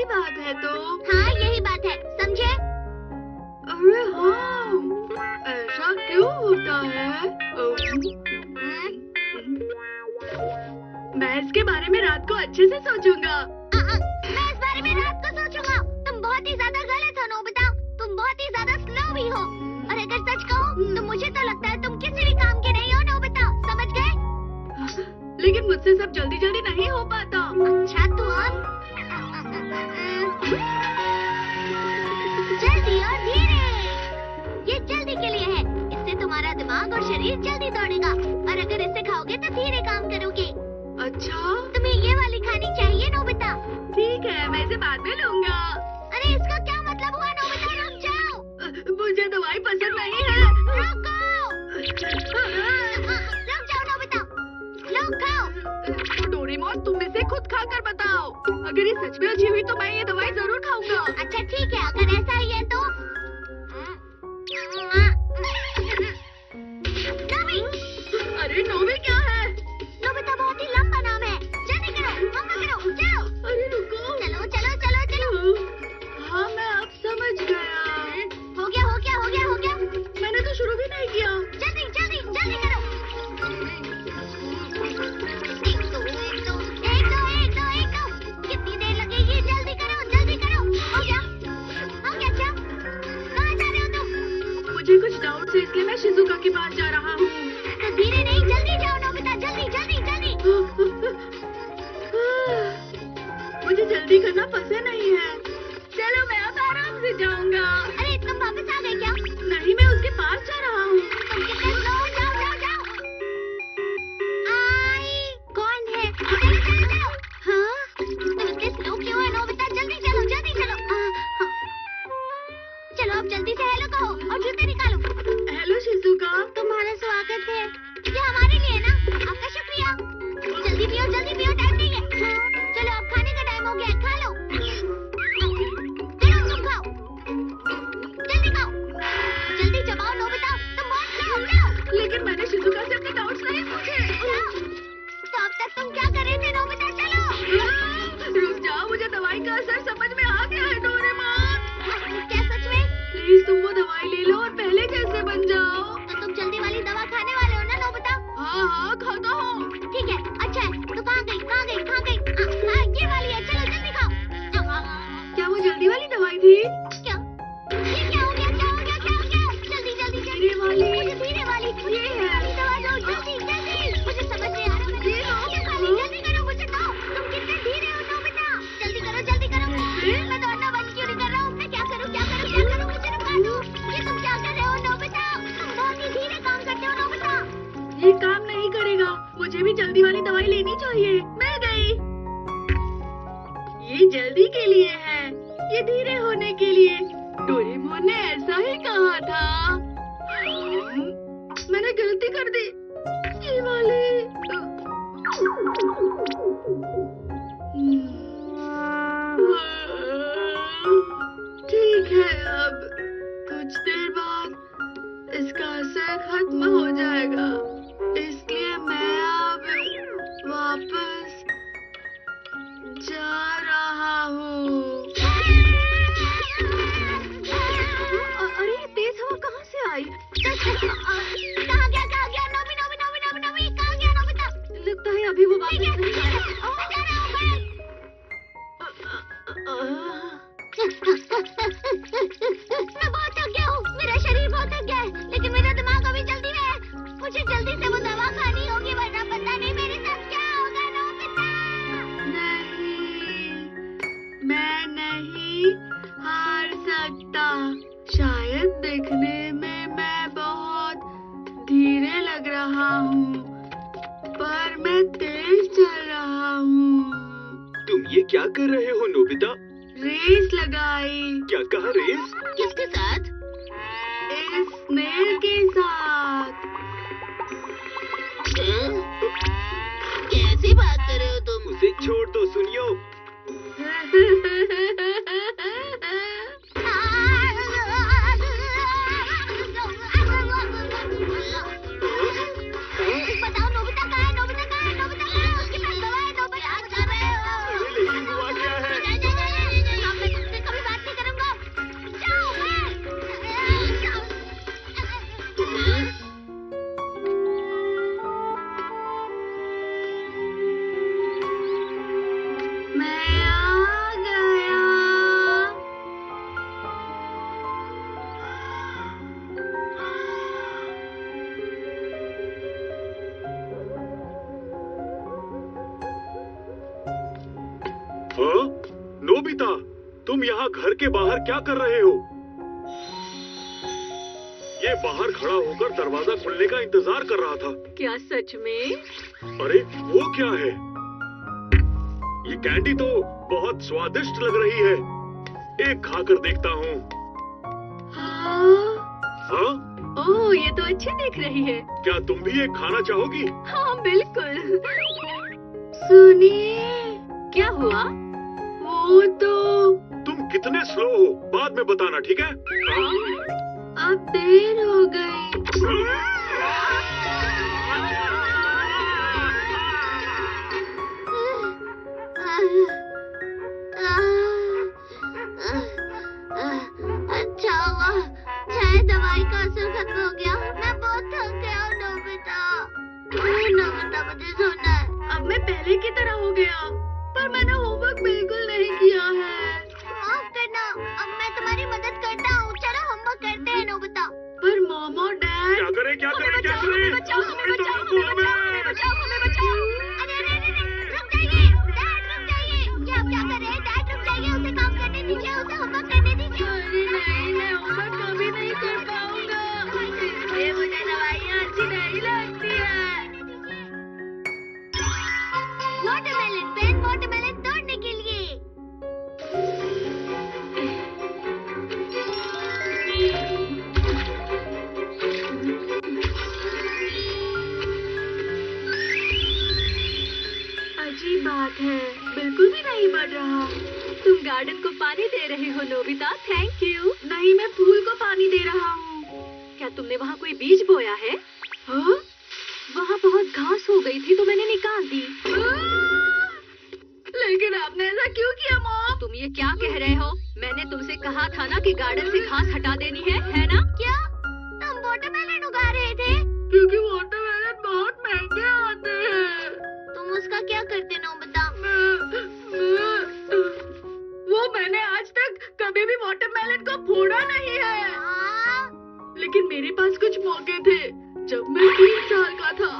बात है तो। हाँ यही बात है, समझे? अरे हाँ, ऐसा क्यों होता है? मैं इसके बारे में रात को अच्छे से सोचूंगा। मैं इस बारे में रात को सोचूंगा। तुम बहुत ही ज्यादा गलत हो नोबिता, तुम बहुत ही ज्यादा स्लो भी हो। और अगर सच कहूँ तो मुझे तो लगता है तुम किसी भी काम के नहीं हो नोबिता, समझ गए? लेकिन मुझसे सब जल्दी जल्दी नहीं हो पाता। अच्छा तो अब जल्दी और धीरे, ये जल्दी के लिए है। इससे तुम्हारा दिमाग और शरीर जल्दी दौड़ेगा, और अगर इसे खाओगे तो धीरे काम करोगे। अच्छा, तुम्हें ये वाली खानी चाहिए नोबिता। ठीक है, मैं इसे बाद में लूंगा। अरे इसका क्या मतलब हुआ नोबिता, रुक जाओ। मुझे दवाई पसंद नहीं है। रुको, रुक जाओ नोबिता, लो खाओ। डोरेमोन, तुम इसे खुद खाकर बताओ। अगर ये सच में अच्छी हुई तो मैं ये दवाई जरूर खाऊंगा। अच्छा ठीक है, अगर ऐसा ही है तो नोबी। अरे नोबी क्या है? नोबिता बहुत ही लंबा नाम है, जल्दी करो, मम्मा करो, जाओ। अरे रुको, चलो चलो चलो चलो। हाँ मैं अब समझ गया। हो गया हो गया हो गया हो गया। मैंने तो शुरू भी नहीं किया। जल्दी जल्दी जल्दी करो। एक दो एक दो एक दो एक दो एक दो। कितनी देर लगेगी, जल्दी करो जल्दी करो। हो गया क्या? कहाँ जा रहे हो तुम? मुझे कुछ डाउट है, इसलिए मैं शिजुका के पास जा रहा हूँ। तो धीरे नहीं, जल्दी जाओ नोबिता, जल्दी जल्दी जल्दी। मुझे जल्दी करना पसंद नहीं है। चलो मैं अब आराम से जाऊंगा। अरे तुम वापस आ गए क्या? नहीं, मैं उसके पास जा रहा हूँ। तुम कितने स्लो हो, जाओ जाओ जाओ। आई कौन है? चलो चलो चलो। हाँ तुम इतने स्लो क्यों है नोबिता, जल्दी चलो जल्दी चलो। हाँ। चलो अब जल्दी से हेलो कहो और जूते निकालो। Hello Shizuka. तुम्हारा स्वागत है। ये हमारे लिए ना, आपका शुक्रिया। जल्दी पियो टाइम नहीं है। चलो अब खाने का टाइम हो गया है, खा लो। चलो तुम खाओ, जल्दी खाओ, जल्दी चबाओ नोबिता, तुम बहुत स्लो हो। लेकिन मैंने शिजुका से अपने डाउट्स नहीं पूछे। तो अब तक तुम क्या कर रहे थे नोबिता, चलो। रुक जाओ, मुझे दवाई का असर समझ में आ गया है डोरेमोन। क्या सच में? प्लीज तुम वो दवाई ले लो और पहले जैसे बन जाओ। तो तुम जल्दी वाली दवा खाने वाले हो ना नोबिता? हाँ हाँ खाता हूँ। ठीक है, अच्छा है। तो कहाँ गई ये वाली है, चलो जल्दी खाओ। क्या वो जल्दी वाली दवाई थी? क्या ये क्या हो गया? जल्दी जल्दी धीरे वाली। मुझे धीरे वाली ये है। वाली दवा दो, जल्दी जल्दी। मुझे समझ नहीं आ रहा, ये लो। ये वाली जल्दी करो, मुझे दो। तुम कितने धीरे हो नोबिता, जल्दी करो। मैं दौड़ना बंद क्यों नहीं कर रहा हूँ? मैं क्या करूँ मुझे रुका दो। ये तुम क्या कर रहे हो नोबिता? तुम बहुत ही धीरे काम करते हो नोबिता। ये काम नहीं करेगा, मुझे भी जल्दी वाली दवाई लेनी चाहिए। मिल गई। ये जल्दी के लिए है, ये धीरे होने के लिए। डोरेमोन ने ऐसा ही कहा था। मैंने गलती कर दी। ये वाली। ठीक है, अब कुछ देर बाद इसका असर खत्म हो जाएगा, इसलिए मैं अब वापस जा रहा हूँ। अरे ये तेज हवा कहाँ से आई? कहाँ गया नोबी, कहाँ गया नोबिता? लगता है अभी वो वापस नहीं आया। मैं जा रहा हूँ। मैं बहुत थक गया हूँ, मेरा शरीर बहुत थक गया है, लेकिन मेरा दिमाग अभी जल्दी में है। मुझे जल्दी से वो दवा खानी होगी, वरना पता नहीं मेरे साथ क्या होगा नोबिता। नहीं, मैं नहीं हार सकता। शायद दिखने में मैं बहुत धीरे लग रहा हूँ, पर मैं तेज चल रहा हूँ। तुम ये क्या कर रहे हो नोबिता? रेस लगाई। क्या कहा रेस? किसके साथ? इस स्नेल के साथ। कैसी बात कर रहे हो तुम? उसे छोड़ दो, सुनियो। बताओ नोबिता कहाँ है? उसके पास दवा है नोबिता? लेकिन हुआ क्या है? नोबिता, तुम यहाँ घर के बाहर क्या कर रहे हो? ये बाहर खड़ा होकर दरवाजा खुलने का इंतजार कर रहा था। क्या सच में? अरे वो क्या है? ये कैंडी तो बहुत स्वादिष्ट लग रही है। एक खाकर देखता हूँ। हाँ? ओह, ये तो अच्छी दिख रही है। क्या तुम भी एक खाना चाहोगी? हाँ बिल्कुल। सुनिए, क्या हुआ? वो तो तुम कितने स्लो हो, बाद में बताना, ठीक है? अब देर हो गई। अच्छा हुआ, शायद दवाई का असर खत्म हो गया। मैं बहुत थक गया हूँ नोबिता। नोबिता, मुझे सोना है। अब मैं पहले की तरह हो गया, पर मैंने होमवर्क बिल्कुल नहीं किया है। माफ करना, अब मैं तुम्हारी मदद करता हूँ। चलो होमवर्क करते हैं नोबिता। पर मॉम और डैड क्या करें, क्या करें, क्या करें? हमें बचाओ, हमें बचाओ, हमें बचाओ, हमें बचाओ, हमें बचाओ। अरे अरे अरे, रुक जाइए डैड, रुक जाइए। ये आप क्या कर रहे हैं डैड? रुक जाइए, उसे काम करने दीजिए, उसे होमवर्क करने दीजिए। अरे नहीं, मैं होमवर्क कभी नहीं कर पाऊंगा। इसलिए मुझे दवाइयाँ अच्छी नहीं लगती है। वाटरमेलन पेन, वाटरमेलन तोड़ने के लिए। अजीब बात है, बिल्कुल भी नहीं बढ़ रहा। तुम गार्डन को पानी दे रहे हो नोबिता, थैंक यू। नहीं, मैं फूल को पानी दे रहा हूँ। क्या तुमने वहाँ कोई बीज बोया है? हाँ? वहाँ बहुत घास हो गई थी तो मैंने निकाल दी। लेकिन आपने ऐसा क्यों किया मॉम? तुम ये क्या कह रहे हो? मैंने तुमसे कहा था ना कि गार्डन से घास हटा देनी है ना? क्या तुम वाटरमेलन उगा रहे थे? क्योंकि वाटरमेलन बहुत महंगे आते हैं। तुम उसका क्या करते नोबिता? वो मैंने आज तक कभी भी वाटरमेलन को फोड़ा नहीं है। लेकिन मेरे पास कुछ मौके थे जब मैं 3 साल का था।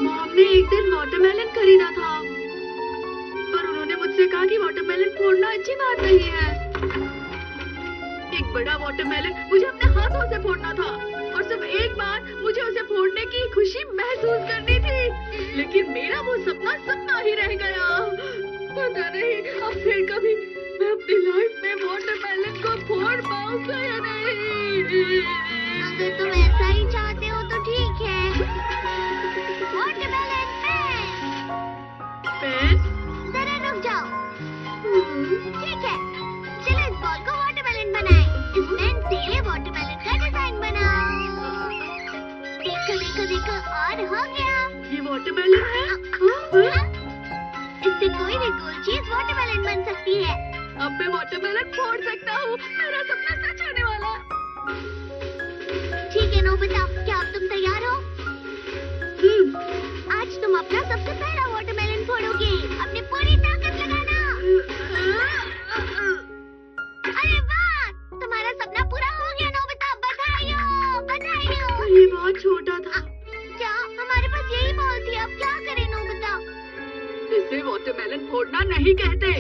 मॉम ने एक दिन वाटरमेलन खरीदा था, पर उन्होंने मुझसे कहा कि वाटरमेलन फोड़ना अच्छी बात नहीं है। एक बड़ा वाटरमेलन मुझे अपने हाथों से फोड़ना था और सिर्फ एक बार मुझे उसे फोड़ने की खुशी महसूस करनी थी। लेकिन मेरा वो सपना सपना ही रह गया। पता नहीं अब फिर कभी मैं अपनी लाइफ में वाटरमेलन को फोड़ पाऊंगा या नहीं। अगर तुम ऐसा ही चाहते हो तो ठीक है। Watermelon pen. जरा रुक जाओ। ठीक है, चलो इस बॉल को वाटरमेलन बनाएं। इस पेन से वाटरमेलन का डिजाइन बनाओ। देखो देखो देखो, और हो गया। ये वाटरमेलन है? इससे कोई भी गोल चीज वाटरमेलन बन सकती है। अब मैं वाटरमेलन फोड़ सकता हूँ। मेरा सपना सच होने वाला। ठीक है नोबिता, क्या अब तुम तैयार हो? आज तुम अपना सबसे पहला वाटरमेलन फोड़ोगे। अपनी पूरी ताकत लगाना। अरे वाह, तुम्हारा सपना पूरा हो गया नोबिता। बधाई हो, बधाई हो। ये बहुत छोटा था। क्या हमारे पास यही बॉल थी? अब क्या करें नोबिता? इसे वाटरमेलन फोड़ना नहीं कहते।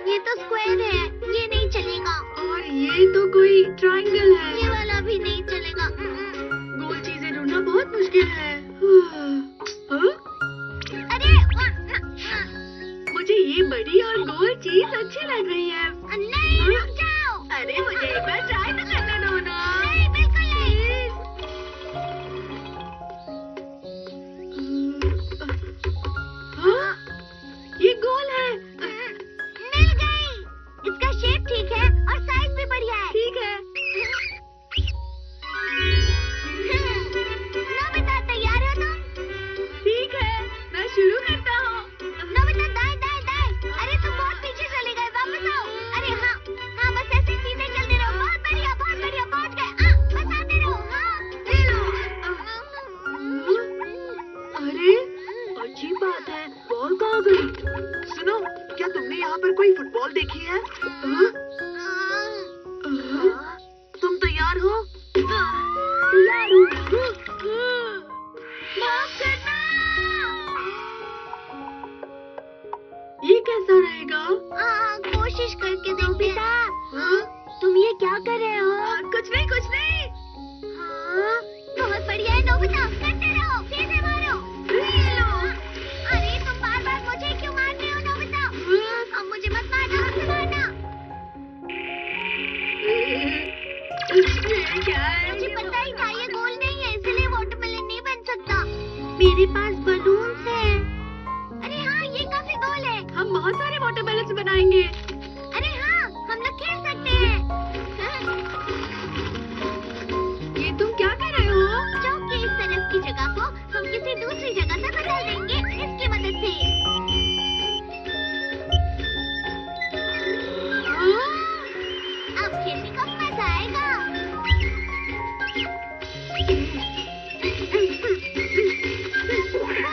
ये तो स्क्वायर है, ये नहीं चलेगा। और ये तो कोई ट्रायंगल है। ये वाला भी नहीं चलेगा। गोल चीजें ढूंढना बहुत मुश्किल है। हाँ? अरे मुझे ये बड़ी और गोल चीज अच्छी लग रही है। नहीं, रुक जाओ। अरे मुझे एक बार ट्राई तो करने दो ना। नहीं, बिल्कुल नहीं। हाँ? ये गोल है। मिल गई। इसका शेप ठीक है और साइज भी बढ़िया है। ठीक है। नोबिता, तैयार हो तुम? ठीक है, मैं शुरू करता हूँ। नोबिता, दाएं दाएं दाएं। अरे तुम बहुत पीछे चले गए, वापस आओ। अरे हाँ हाँ, बस ऐसे सीधे चलते रहो। बहुत बढ़िया, बहुत बढ़िया, पहुंच गए। बस आते रहो। हाँ, ले लो। अरे अजीब बात है, बॉल कहाँ गई? सुनो, क्या तुमने यहाँ पर कोई फुटबॉल देखी है? तुम तैयार हो? तैयार हूँ। कोशिश करके नोबिता। हाँ? तुम ये क्या कर रहे हो? कुछ नहीं कुछ नहीं। हाँ, बहुत बढ़िया है नोबिता, करते रहो, फिर से मारो। ये लो। अरे तुम बार-बार मुझे क्यों मार रहे हो नोबिता? अब मुझे मत मारना, मत मारना। ये क्या है? मुझे पता ही था ये गोल नहीं है, इसलिए वाटरमेलन नहीं बन सकता। मेरे पास बलून्स हैं। अरे हाँ, ये काफी गोल है। हम बहुत सारे वाटरमेलन्स बनाएंगे। अरे हाँ, हम लोग खेल सकते हैं। ये तुम क्या कर रहे हो? चौक के इस तरफ की जगह को हम किसी दूसरी जगह से बदल देंगे इसकी मदद से। अब खेलने का मजा आएगा।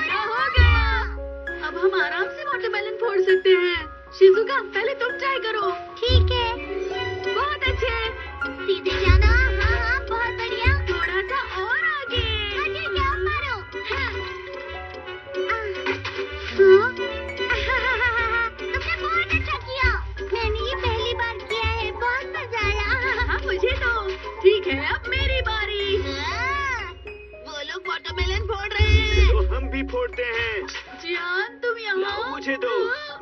क्या हो गया? अब हम आराम से वाटरमेलन फोड़ सकते हैं। शिजुका, पहले तुम ट्राई करो। ठीक है, बहुत अच्छे। सीधे जाना। हाँ हाँ, बहुत बढ़िया। थोड़ा सा और आगे। आगे क्या, मारो। हाँ। तुमने बहुत अच्छा किया। मैंने ये पहली बार किया है, बहुत मजा आया। हाँ, मुझे तो। ठीक है, अब मेरी बारी। वो लोग वाटरमेलन फोड़ रहे हैं। तो हम भी फोड़ते हैं। जियान, तुम लाओ यहाँ? मुझे दो,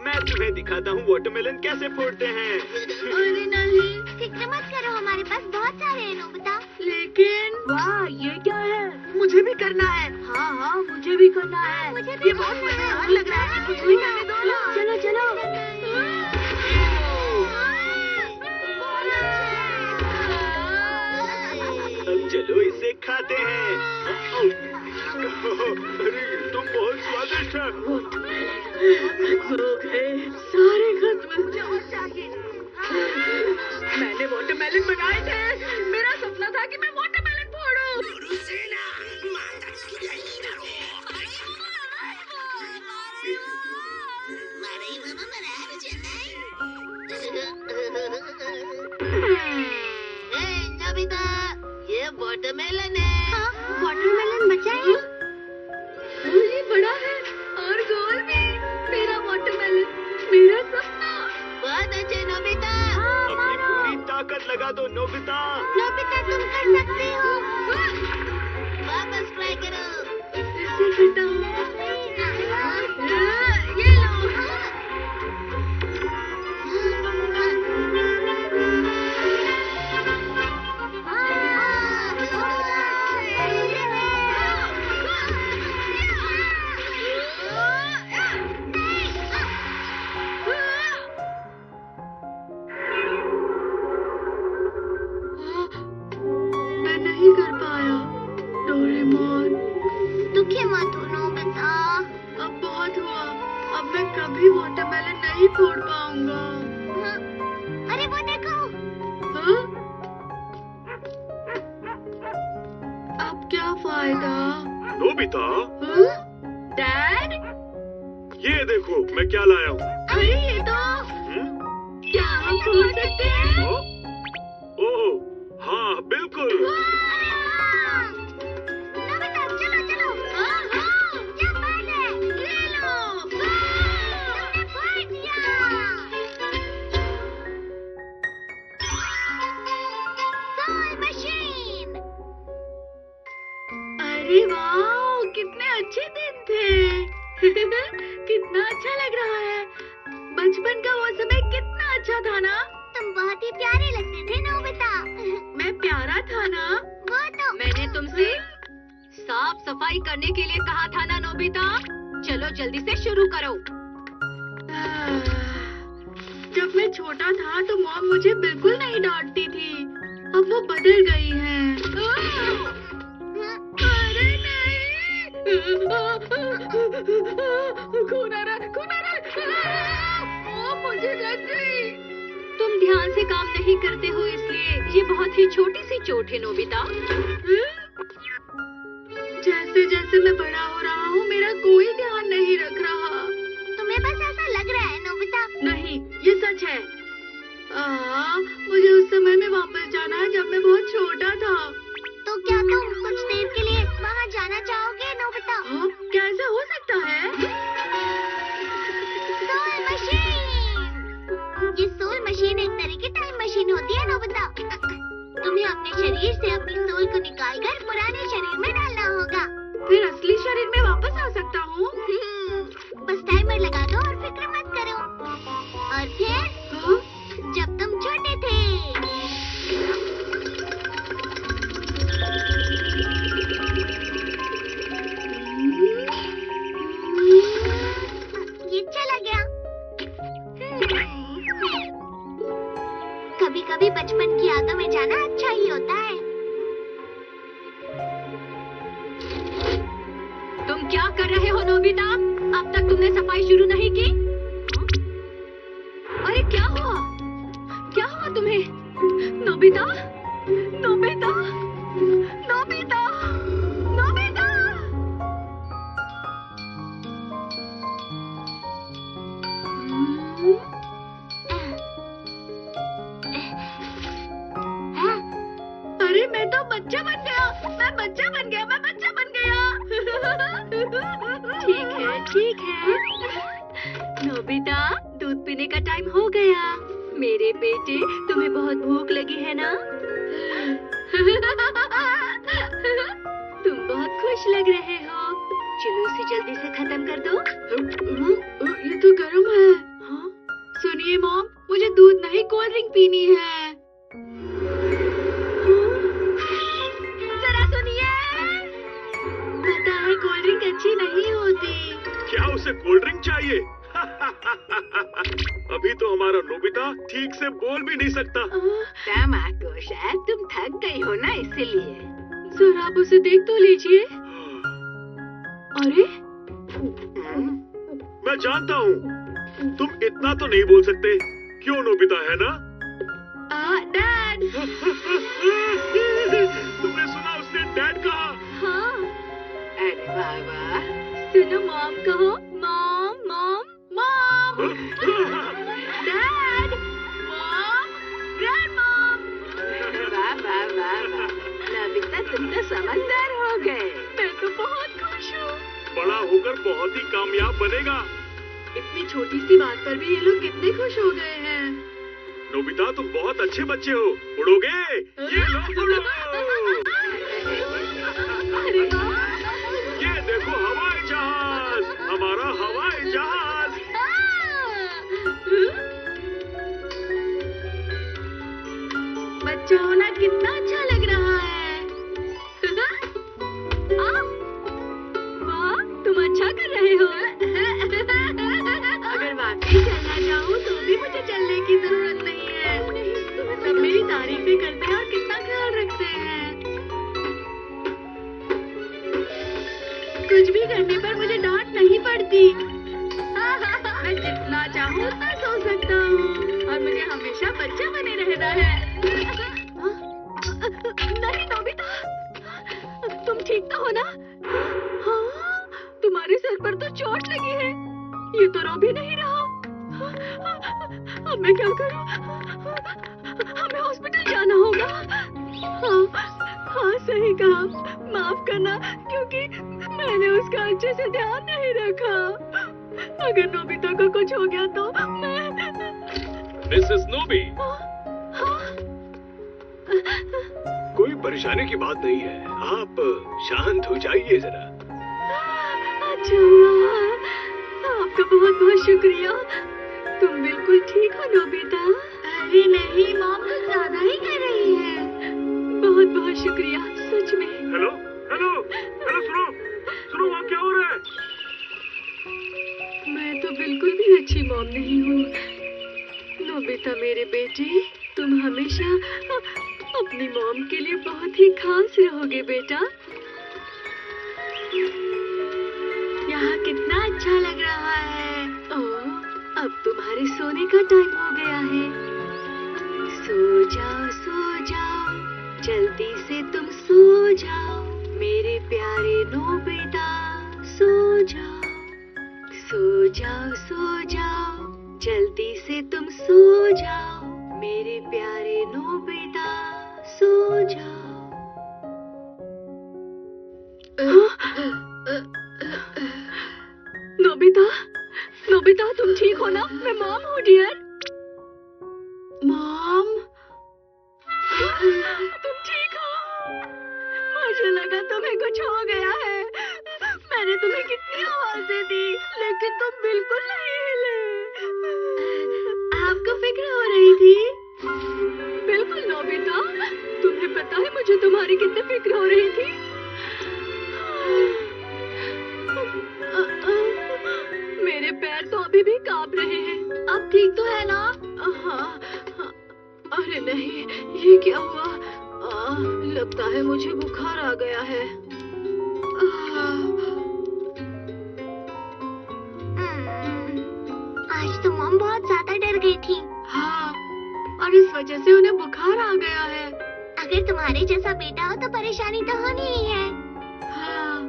मैं तुम्हें दिखाता हूँ वाटरमेलन कैसे फोड़ते हैं। अरे नहीं, फिक्र मत करो, हमारे पास बहुत सारे हैं नोबिता। लेकिन वाह, ये क्या है? मुझे भी करना है। हाँ हाँ, मुझे भी करना है। मुझे भी ये बहुत करना है। मजेदार लग रहा है। कुछ भी करने दो ना। चलो चलो। अब चलो इसे खाते हैं। अरे तुम बहुत स्वादिष्ट है। हो गए, सारे खत्म। मुझे और चाहिए। मैंने वाटरमेलन बनाए थे। मेरा सपना था कि मैं वाटरमेलन फोड़ूं। नोबिता, ये वाटरमेलन है। हाँ, वाटरमेलन बचा है। ये बड़ा है और गोल भी। मेरा वाटरमेलन, मेरा सपना। बहुत अच्छे नोबिता। अपनी पूरी ताकत लगा दो नोबिता। नोबिता, तुम कर सकते हो। वापस ट्राई करो। इससे करता हूँ। ये लो। मैं नहीं कर पाया। डोरेमोन, दुखी मत हो नोबिता। अब बहुत हुआ। अब मैं कभी वाटरमेलन नहीं फोड़ पाऊंगा। अरे वो देखो। हाँ? अब क्या फायदा? नोबिता, हाँ? डैड? ये देखो मैं क्या लाया हूँ। अरे ये तो क्या हम फोड़ सकते हैं? ओह हाँ बिल्कुल। अरे वाह! नोबिता, चलो चलो। हाँ हाँ, क्या बात है? ले लो। तुमने फोड़ दिया। Soul machine. अरे वाह, कितने अच्छे दिन थे। कितना अच्छा लग रहा है। बचपन का वो समय कितना अच्छा था ना। तुम बहुत ही प्यारे लगते थे नोबिता। मैं प्यारा था ना। वो तो मैंने तुमसे साफ सफाई करने के लिए कहा था ना नोबिता। चलो जल्दी से शुरू करो। जब मैं छोटा था तो मॉम मुझे बिल्कुल नहीं डांटती थी। अब वो बदल गई है। अरे नहीं। खून आ रहा, खून आ रहा। ओ, मुझे लग गई। तुम ध्यान से काम नहीं करते हो इसलिए ये बहुत ही छोटी सी चोट है नोबिता। जैसे जैसे मैं बड़ा हो रहा हूँ मेरा कोई ध्यान नहीं रख रहा। तुम्हें बस ऐसा लग रहा है नोबिता। नहीं, ये सच है। मुझे उस समय में वापस जाना है जब मैं बहुत छोटा था। तो क्या तुम कुछ देर के लिए वहाँ जाना चाहोगे नोबिता? क्या ऐसा हो सकता है? Soul machine. ये सोल क्या कर रहे हो नोबिता? अब तक तुमने सफाई शुरू नहीं की? अरे क्या हुआ? क्या हुआ तुम्हें? Nobita, Nobita, Nobita, Nobita! अरे मैं तो बच्चा बन गया, मैं बच्चा बन गया, मैं बच्चा बन गया। ठीक है। नोबिता, दूध पीने का टाइम हो गया। मेरे बेटे, तुम्हें बहुत भूख लगी है ना? तुम बहुत खुश लग रहे हो। चलो इसे जल्दी से खत्म कर दो। ये तो गर्म है। हाँ? सुनिए मॉम, मुझे दूध नहीं कोल्ड ड्रिंक पीनी है। जरा सुनिए। पता है कोल्ड ड्रिंक अच्छी नहीं होती। क्या उसे कोल्ड ड्रिंक चाहिए? अभी तो हमारा नोबिता ठीक से बोल भी नहीं सकता। तमाको, शायद तुम थक गई हो ना, इसीलिए। जरा आप उसे देख तो लीजिए। अरे मैं जानता हूँ, तुम इतना तो नहीं बोल सकते। क्यों नोबिता, है ना? डैड। तुमने सुना उसने डैड कहा? हाँ। अरे वाह, सुनो मॉम कहो। Mom, mom, mom. Dad, mom, grand mom. वाह। नोबिता, तुम तो समझदार हो गए। मैं तो बहुत खुश हूँ। बड़ा होकर बहुत ही कामयाब बनेगा। इतनी छोटी सी बात पर भी ये लोग कितने खुश हो गए हैं। नोबिता, तुम बहुत अच्छे बच्चे हो। उड़ोगे? ये लो उड़ो। अरे वाह। ये देखो हवाई जहाज, हमारा हवाई जहाज। बच्चा होना कितना अच्छा लग रहा है। वाह, तुम अच्छा कर रहे हो। अगर वाकई चलना चाहूँ तो भी मुझे चलने की जरूरत नहीं है। सब मेरी तारीफें करते हैं और कितना ख्याल रखते हैं। कुछ भी करने पर मुझे डांट नहीं पड़ती। मैं जितना चाहूँ उतना सो सकता हूँ और मुझे हमेशा बच्चा बने रहना है। नहीं नोबिता, तुम ठीक तो हो ना? हाँ, तुम्हारे सर पर तो चोट लगी है। ये तो रो भी नहीं रहा। अब मैं क्या करूं? हमें हॉस्पिटल जाना होगा। हाँ, सही कहा। माफ करना, क्योंकि मैंने उसका अच्छे से ध्यान नहीं रखा। अगर नोबिता को कुछ हो गया तो मैं... मिसेस नोबी, हाँ? कोई परेशानी की बात नहीं है। आप शांत हो जाइए जरा। अच्छा हुआ। आपका बहुत बहुत शुक्रिया। तुम बिल्कुल ठीक हो नोबिता। अरे नहीं मॉम, कुछ ज्यादा ही कर रही है। बहुत बहुत शुक्रिया, सच में। हेलो, सुनो वहाँ क्या हो रहा है? मैं तो बिल्कुल भी अच्छी मॉम नहीं हूँ। नोबिता मेरे बेटे, तुम हमेशा अपनी मॉम के लिए बहुत ही खास रहोगे बेटा। यहाँ कितना अच्छा लग रहा है। ओह, अब तुम्हारे सोने का टाइम हो गया है। सो जाओ, जल्दी से तुम सो जाओ मेरे प्यारे नोबिता। सो जाओ, जल्दी से तुम सो जाओ मेरे प्यारे नोबिता। सो जाओ। नोबिता, तुम ठीक हो ना? मैं मॉम हूँ डियर। मॉम, तुम ठीक हो? मुझे लगा तुम्हें कुछ हो गया है। मैंने तुम्हें कितनी आवाजें दी, लेकिन तुम बिल्कुल नहीं हिले। आपको फिक्र हो रही थी? बिल्कुल नोबिता, तुम्हें पता है मुझे तुम्हारी कितनी फिक्र हो रही थी। मेरे पैर तो अभी भी कांप रहे हैं। अब ठीक तो है ना? हाँ। अरे नहीं, ये क्या हुआ? लगता है मुझे बुखार आ गया है। वजह से उन्हें बुखार आ गया है। अगर तुम्हारे जैसा बेटा हो तो परेशानी तो होनी ही है। हाँ।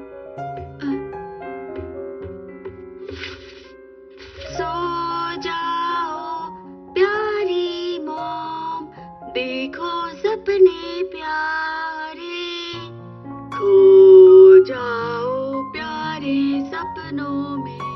सो जाओ प्यारी मॉम, देखो सपने प्यारे, खो जाओ प्यारे सपनों में।